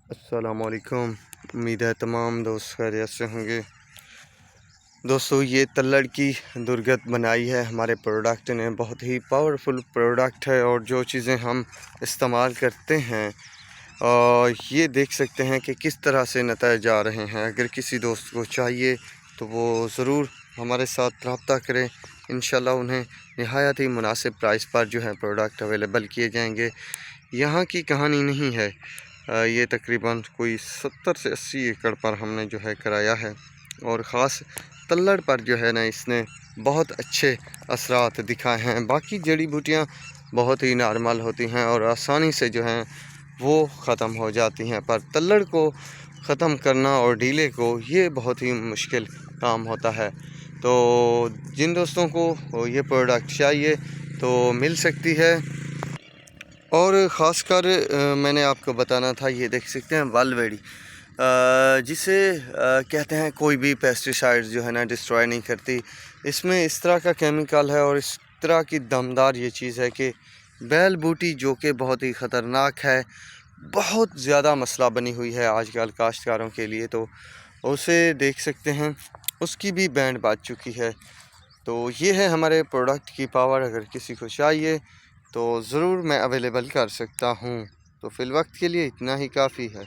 अस्सलामुअलैकुम। उम्मीद है तमाम दोस्त खैरियत से होंगे। दोस्तों, ये तल्लड़ की दुर्गत बनाई है हमारे प्रोडक्ट ने। बहुत ही पावरफुल प्रोडक्ट है और जो चीज़ें हम इस्तेमाल करते हैं और ये देख सकते हैं कि किस तरह से नतीजे आ रहे हैं। अगर किसी दोस्त को चाहिए तो वो ज़रूर हमारे साथ रब्ता करें। इंशाल्लाह उन्हें नहायत ही मुनासिब प्राइस पर जो है प्रोडक्ट अवेलेबल किए जाएंगे। यहाँ की कहानी नहीं है, ये तकरीबन कोई 70 से 80 एकड़ पर हमने जो है कराया है और ख़ास तल्लड़ पर जो है ना इसने बहुत अच्छे असरात दिखाए हैं। बाकी जड़ी बूटियाँ बहुत ही नॉर्मल होती हैं और आसानी से जो हैं वो ख़त्म हो जाती हैं, पर तल्लड़ को ख़त्म करना और डीले को ये बहुत ही मुश्किल काम होता है। तो जिन दोस्तों को ये प्रोडक्ट चाहिए तो मिल सकती है। और ख़ासकर मैंने आपको बताना था, ये देख सकते हैं वालवेड़ी, जिसे कहते हैं कोई भी पेस्टिसाइड्स जो है ना डिस्ट्रॉय नहीं करती। इसमें इस तरह का केमिकल है और इस तरह की दमदार ये चीज़ है कि बैल बूटी जो कि बहुत ही ख़तरनाक है, बहुत ज़्यादा मसला बनी हुई है आजकल काश्तकारों के लिए। तो उसे देख सकते हैं, उसकी भी बैंड बाज चुकी है। तो ये है हमारे प्रोडक्ट की पावर। अगर किसी को चाहिए तो ज़रूर मैं अवेलेबल कर सकता हूँ। तो फ़िलवक्त के लिए इतना ही काफ़ी है।